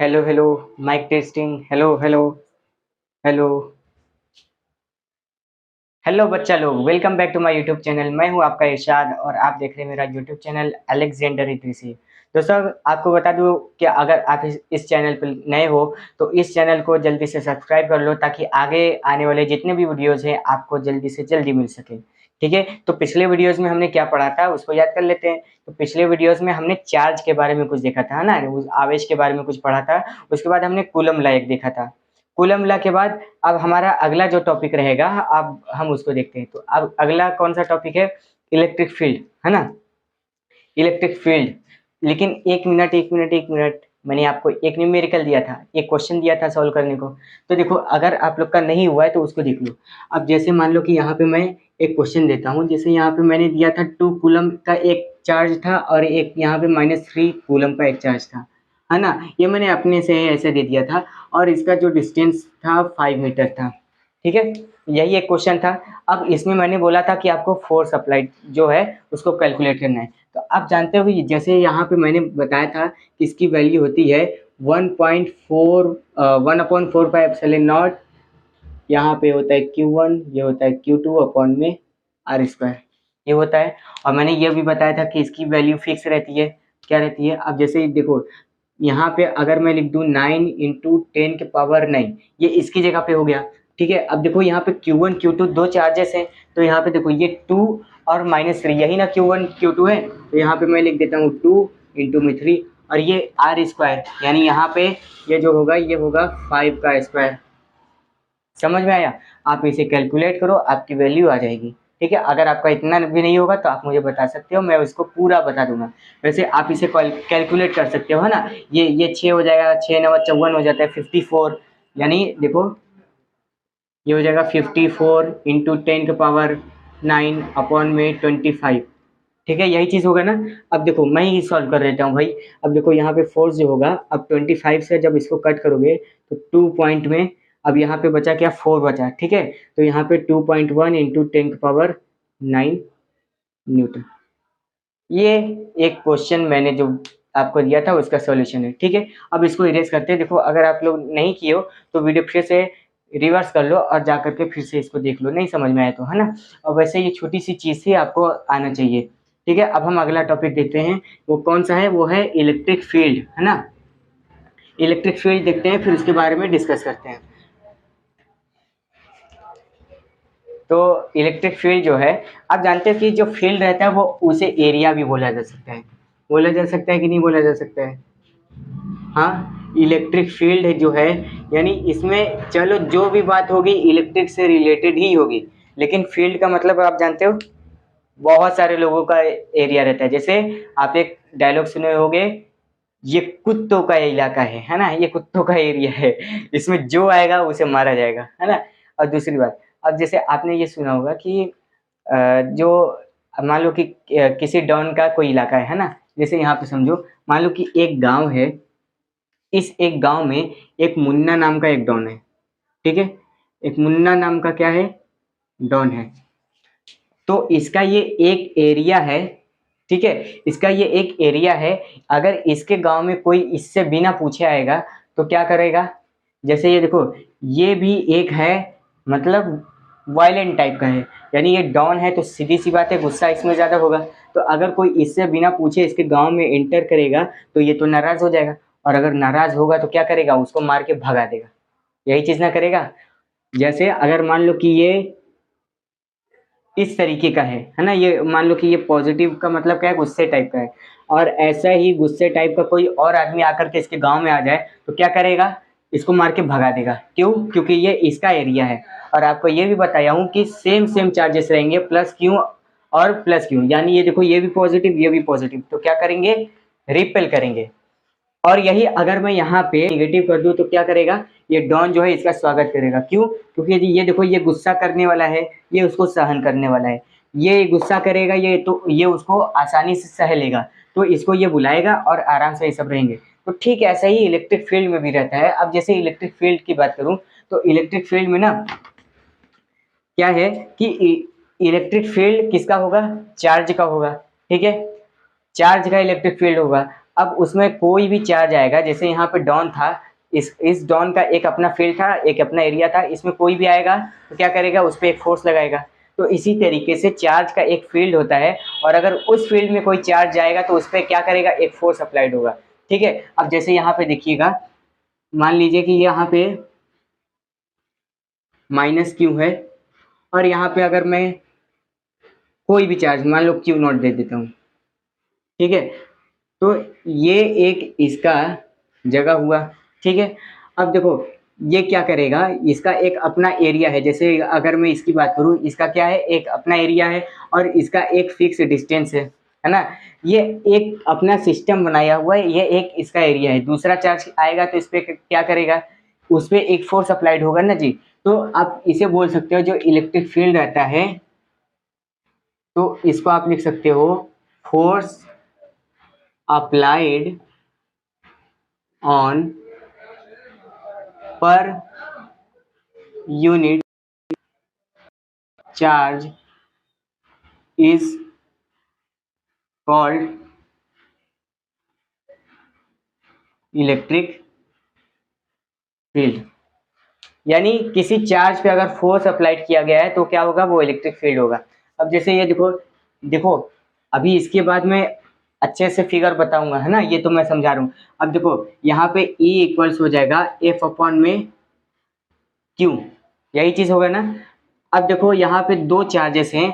Hello hello. Mic testing. Hello hello. Hello hello बच्चा लोग, welcome back to my YouTube channel. मैं हूं आपका इरशाद और आप देख रहे हैं मेरा यूट्यूब चैनल अलेक्जेंडर इद्रिसी। दोस्तों, आपको बता दूं कि अगर आप इस चैनल पर नए हो तो इस चैनल को जल्दी से सब्सक्राइब कर लो ताकि आगे आने वाले जितने भी वीडियोज़ हैं आपको जल्दी से जल्दी मिल सके। ठीक है, तो पिछले वीडियोज़ में हमने क्या पढ़ा था उसको याद कर लेते हैं। तो पिछले वीडियोज़ में हमने चार्ज के बारे में कुछ देखा था, है ना, उस आवेश के बारे में कुछ पढ़ा था। उसके बाद हमने कूलम लॉ एक देखा था। कूलम लॉ के बाद अब हमारा अगला जो टॉपिक रहेगा, अब हम उसको देखते हैं। तो अब अगला कौन सा टॉपिक है? इलेक्ट्रिक फील्ड, है ना। Electric field. लेकिन एक मिनट, मैंने आपको एक न्यूमेरिकल दिया था, एक क्वेश्चन दिया था सॉल्व करने को। तो देखो, अगर आप लोग का नहीं हुआ है तो उसको देख लो। अब जैसे मान लो कि यहाँ पे मैं एक क्वेश्चन देता हूँ। जैसे यहाँ पे मैंने दिया था 2 कूलम का एक चार्ज था और एक यहाँ पे -3 कूलम का एक चार्ज था, है ना। ये मैंने अपने से ऐसे दे दिया था और इसका जो डिस्टेंस था 5 मीटर था। ठीक है, यही एक क्वेश्चन था। अब इसमें मैंने बोला था कि आपको फोर्स अप्लाइड जो है उसको कैलकुलेट करना है। तो आप जानते हो, जैसे यहाँ पे मैंने बताया था कि इसकी वैल्यू होती है 1 अपॉन 4 पाई एप्सिलॉन नॉट। यहाँ पे होता है Q1, ये होता है Q2 अपॉन में R स्क्वायर, ये होता है। और मैंने ये भी बताया था कि इसकी वैल्यू फिक्स रहती है। क्या रहती है? अब जैसे देखो, यहाँ पे अगर मैं लिख दूँ 9 × 10⁻⁹, ये इसकी जगह पे हो गया। ठीक है, अब देखो यहाँ पे Q1 Q2 दो चार्जेस हैं। तो यहाँ पे देखो ये 2 और -3, यही ना Q1 Q2 है। तो यहाँ पे मैं लिख देता हूँ 2 × 3 और ये R स्क्वायर, यानी यहाँ पे ये जो होगा ये होगा 5 का स्क्वायर। समझ में आया? आप इसे कैलकुलेट करो, आपकी वैल्यू आ जाएगी। ठीक है, अगर आपका इतना भी नहीं होगा तो आप मुझे बता सकते हो, मैं उसको पूरा बता दूंगा। वैसे आप इसे कैलकुलेट कर सकते हो, है ना। ये 6 हो जाएगा, 6×9 = 54 हो जाता है 54। यानी देखो, ये हो जाएगा 54 × 10⁻⁹ अपॉन में 25। ठीक है, यही चीज़ होगा ना। अब देखो मैं ही सॉल्व कर लेता हूँ भाई। अब देखो यहाँ पे फोर्स जो होगा, अब 25 से जब इसको कट करोगे तो 2 पॉइंट में, अब यहाँ पे बचा क्या? 4 बचा। ठीक है, तो यहाँ पे 2.1 × 10⁹ न्यूटन। ये एक क्वेश्चन मैंने जो आपको दिया था उसका सॉल्यूशन है। ठीक है, अब इसको इरेज करते हैं। देखो, अगर आप लोग नहीं किए हो तो वीडियो फिर से रिवर्स कर लो और जा करके फिर से इसको देख लो, नहीं समझ में आया तो, है ना। और वैसे ये छोटी सी चीज़ थी, आपको आना चाहिए। ठीक है, अब हम अगला टॉपिक देखते हैं। वो कौन सा है? वो है इलेक्ट्रिक फील्ड, है ना। इलेक्ट्रिक फील्ड देखते हैं, फिर उसके बारे में डिस्कस करते हैं। तो इलेक्ट्रिक फील्ड जो है, आप जानते हैं कि जो फील्ड रहता है वो उसे एरिया भी बोला जा सकता है। बोला जा सकता है कि नहीं बोला जा सकता है? हाँ, इलेक्ट्रिक फील्ड जो है, यानी इसमें चलो जो भी बात होगी इलेक्ट्रिक से रिलेटेड ही होगी। लेकिन फील्ड का मतलब आप जानते हो, बहुत सारे लोगों का एरिया रहता है। जैसे आप एक डायलॉग सुने होंगे, ये कुत्तों का इलाका है ना, ये कुत्तों का एरिया है, इसमें जो आएगा उसे मारा जाएगा, है ना। और दूसरी बात, अब जैसे आपने ये सुना होगा कि जो मान लो कि किसी डॉन का कोई इलाका है ना। जैसे यहाँ पे समझो, मान लो कि एक गांव है। इस एक गांव में एक मुन्ना नाम का एक डॉन है। ठीक है, एक मुन्ना नाम का क्या है? डॉन है। तो इसका ये एक एरिया है। ठीक है, इसका ये एक एरिया है। अगर इसके गांव में कोई इससे बिना पूछे आएगा तो क्या करेगा? जैसे ये देखो, ये भी एक है, मतलब वायलेंट टाइप का है। यानी ये डॉन है तो सीधी सी बात है, गुस्सा इसमें ज़्यादा होगा। तो अगर कोई इससे बिना पूछे इसके गांव में एंटर करेगा तो ये तो नाराज़ हो जाएगा। और अगर नाराज़ होगा तो क्या करेगा? उसको मार के भगा देगा। यही चीज़ ना करेगा। जैसे अगर मान लो कि ये इस तरीके का है ना, ये मान लो कि ये पॉजिटिव का मतलब क्या है? गुस्से टाइप का है। और ऐसा ही गुस्से टाइप का कोई और आदमी आकर के इसके गांव में आ जाए तो क्या करेगा? इसको मार के भगा देगा। क्यों? क्योंकि ये इसका एरिया है। और आपको ये भी बताया हूँ कि सेम सेम चार्जेस रहेंगे, प्लस क्यू और प्लस क्यू। यानी ये देखो, ये भी पॉजिटिव ये भी पॉजिटिव, तो क्या करेंगे? रिपेल करेंगे। और यही अगर मैं यहाँ पे निगेटिव कर दूं तो क्या करेगा? ये डॉन जो है इसका स्वागत करेगा। क्यों? क्योंकि ये देखो, ये गुस्सा करने वाला है, ये उसको सहन करने वाला है। ये गुस्सा करेगा, ये तो ये उसको आसानी से सह लेगा। तो इसको ये बुलाएगा और आराम से ये सब रहेंगे। तो ठीक ऐसा ही इलेक्ट्रिक फील्ड में भी रहता है। अब जैसे इलेक्ट्रिक फील्ड की बात करूं तो इलेक्ट्रिक फील्ड में ना क्या है कि इलेक्ट्रिक फील्ड किसका होगा? चार्ज का होगा। ठीक है, चार्ज का इलेक्ट्रिक फील्ड होगा। अब उसमें कोई भी चार्ज आएगा, जैसे यहाँ पे डॉन था, इस डॉन का एक अपना फील्ड था, एक अपना एरिया था, इसमें कोई भी आएगा तो क्या करेगा, उस पर एक फोर्स लगाएगा। तो इसी तरीके से चार्ज का एक फील्ड होता है, और अगर उस फील्ड में कोई चार्ज जाएगा तो उस पर क्या करेगा, एक फोर्स अप्लाइड होगा। ठीक है, अब जैसे यहाँ पे देखिएगा, मान लीजिए कि यहाँ पे माइनस क्यू है, और यहाँ पे अगर मैं कोई भी चार्ज मान लो क्यू नॉट दे देता हूँ। ठीक है, तो ये एक इसका जगह हुआ। ठीक है, अब देखो ये क्या करेगा, इसका एक अपना एरिया है, जैसे अगर मैं इसकी बात करूँ, इसका क्या है, एक अपना एरिया है, और इसका एक फिक्स डिस्टेंस है ना। ये एक अपना सिस्टम बनाया हुआ है, ये एक इसका एरिया है। दूसरा चार्ज आएगा तो इस पर क्या करेगा, उस पर एक फोर्स अप्लाइड होगा ना जी। तो आप इसे बोल सकते हो जो इलेक्ट्रिक फील्ड रहता है, तो इसको आप लिख सकते हो force applied on per unit charge is called electric field. यानी किसी चार्ज पे अगर फोर्स अप्लाइड किया गया है तो क्या होगा, वो इलेक्ट्रिक फील्ड होगा। अब जैसे ये देखो, देखो अभी इसके बाद में अच्छे से फिगर बताऊंगा, है ना, ये तो मैं समझा रहा हूँ। अब देखो यहाँ पे E इक्वल्स हो जाएगा एफ अपॉन में क्यू, यही चीज होगा ना। अब देखो यहाँ पे दो चार्जेस हैं,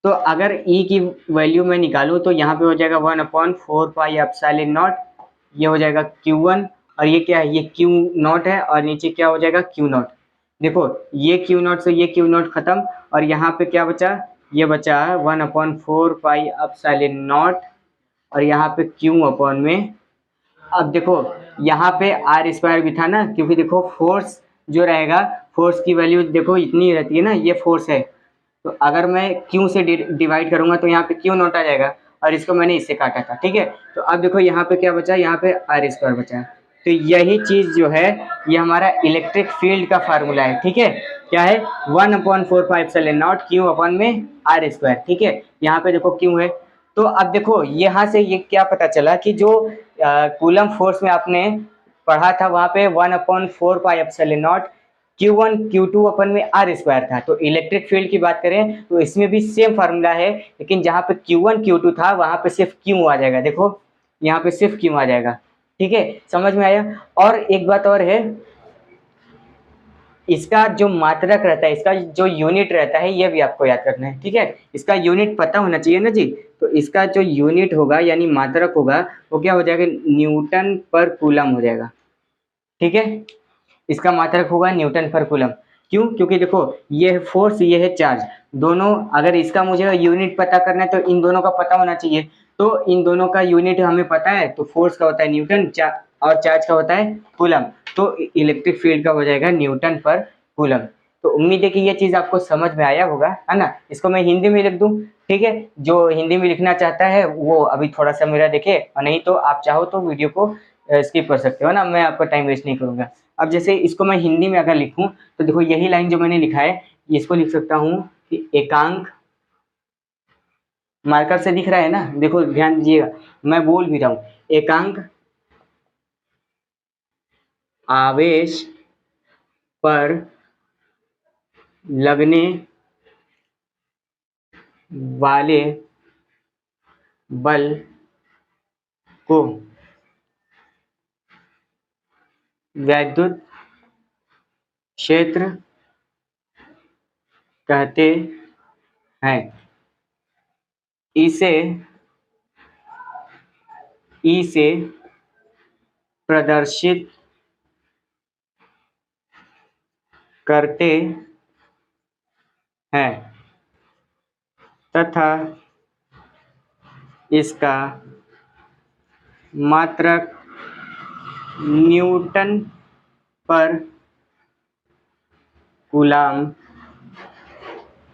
तो अगर E की वैल्यू मैं निकालूं तो यहाँ पे हो जाएगा 1/4 पाई एप्सिलॉन नॉट, ये हो जाएगा Q1, और ये क्या है, ये Q नॉट है, और नीचे क्या हो जाएगा, Q नॉट। देखो ये Q नॉट से ये Q नॉट खत्म, और यहाँ पे क्या बचा, ये बचा 1/4 पाई एप्सिलॉन नॉट, और यहाँ पे Q अपॉन में। अब देखो यहाँ पे आर स्क्वायर भी था ना, क्योंकि देखो फोर्स जो रहेगा, फोर्स की वैल्यू देखो इतनी रहती है ना, ये फोर्स है। तो अगर मैं क्यू से डिवाइड करूंगा तो यहाँ पे क्यू नॉट आ जाएगा, और इसको मैंने इससे काटा था। ठीक है, तो अब देखो यहाँ पे क्या बचा, यहाँ पे आर स्क्वायर बचा है। तो यही चीज जो है, ये हमारा इलेक्ट्रिक फील्ड का फार्मूला है। ठीक है, क्या है, 1/4 pi epsilon not Q upon में आर स्क्वायर। ठीक है, यहाँ पे देखो क्यू है। तो अब देखो यहाँ से ये क्या पता चला कि जो कूलम फोर्स में आपने पढ़ा था, वहां पे 1/4 pi epsilon not Q1 Q2 अपन में आर स्क्वायर था। तो इलेक्ट्रिक फील्ड की बात करें तो इसमें भी सेम फार्मूला है, लेकिन जहां पे Q1 Q2 था वहां पे सिर्फ Q आ जाएगा। देखो यहाँ पे सिर्फ Q आ जाएगा। ठीक है, समझ में आया। और एक बात और है, इसका जो मात्रक रहता है, इसका जो यूनिट रहता है, ये भी आपको याद रखना है। ठीक है, इसका यूनिट पता होना चाहिए ना जी। तो इसका जो यूनिट होगा यानी मात्रक होगा, वो क्या हो जाएगा, न्यूटन पर कूलम हो जाएगा। ठीक है, इसका मात्रक होगा न्यूटन पर कूलम। क्यों, क्योंकि देखो ये है फोर्स, ये है चार्ज, दोनों अगर इसका मुझे यूनिट पता करना है तो इन दोनों का पता होना चाहिए। तो इन दोनों का यूनिट हमें पता है, तो फोर्स का होता है न्यूटन, और चार्ज का होता है कूलम। तो इलेक्ट्रिक फील्ड का हो जाएगा न्यूटन पर कूलम। तो उम्मीद है कि ये चीज आपको समझ में आया होगा, है ना। इसको मैं हिंदी में लिख दूं, ठीक है, जो हिंदी में लिखना चाहता है वो अभी थोड़ा सा मेरा देखे, और नहीं तो आप चाहो तो वीडियो को स्किप कर सकते हो ना, मैं आपका टाइम वेस्ट नहीं करूंगा। अब जैसे इसको मैं हिंदी में अगर लिखूं तो देखो यही लाइन जो मैंने लिखा है, इसको लिख सकता हूं कि एकांक, मार्कर से दिख रहा है ना, देखो ध्यान दीजिएगा, मैं बोल भी रहा हूं, एकांक आवेश पर लगने वाले बल को वैद्युत क्षेत्र कहते हैं। इसे ई से प्रदर्शित करते हैं तथा इसका मात्रक न्यूटन पर कूलम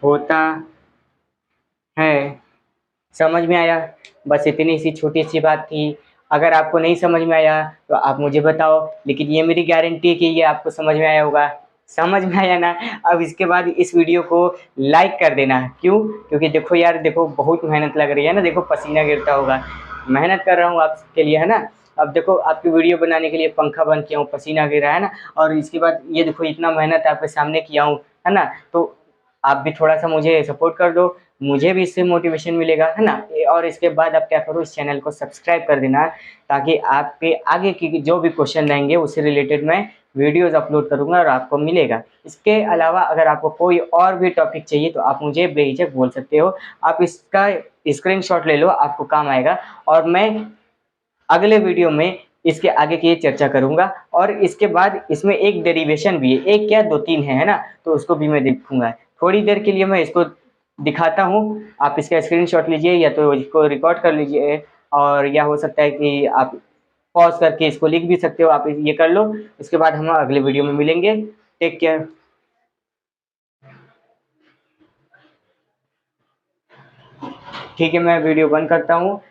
होता है। समझ में आया। बस इतनी सी छोटी सी बात थी। अगर आपको नहीं समझ में आया तो आप मुझे बताओ, लेकिन ये मेरी गारंटी है कि ये आपको समझ में आया होगा। समझ में आया ना। अब इसके बाद इस वीडियो को लाइक कर देना। क्यों, क्योंकि देखो यार, देखो बहुत मेहनत लग रही है ना, देखो पसीना गिरता होगा। मेहनत कर रहा हूँ आपके लिए, है ना। अब देखो आपकी वीडियो बनाने के लिए पंखा बंद किया हूँ, पसीना गिर रहा है ना, और इसके बाद ये देखो इतना मेहनत आपके सामने किया हूँ, है ना। तो आप भी थोड़ा सा मुझे सपोर्ट कर दो, मुझे भी इससे मोटिवेशन मिलेगा, है ना। और इसके बाद आप क्या करो, इस चैनल को सब्सक्राइब कर देना, ताकि आपके आगे की जो भी क्वेश्चन रहेंगे उससे रिलेटेड मैं वीडियोस अपलोड करूंगा और आपको मिलेगा। इसके अलावा अगर आपको कोई और भी टॉपिक चाहिए तो आप मुझे बेझिझक बोल सकते हो, आप इसका स्क्रीनशॉट ले लो, आपको काम आएगा। और मैं अगले वीडियो में इसके आगे की चर्चा करूंगा, और इसके बाद इसमें एक डेरिवेशन भी है, एक क्या दो तीन है ना, तो उसको भी मैं देखूंगा। थोड़ी देर के लिए मैं इसको दिखाता हूँ, आप इसका स्क्रीनशॉट लीजिए या तो इसको रिकॉर्ड कर लीजिए, और या हो सकता है कि आप पॉज करके इसको लिख भी सकते हो, आप ये कर लो। इसके बाद हम अगले वीडियो में मिलेंगे। Take care. ठीक है, मैं वीडियो बंद करता हूँ।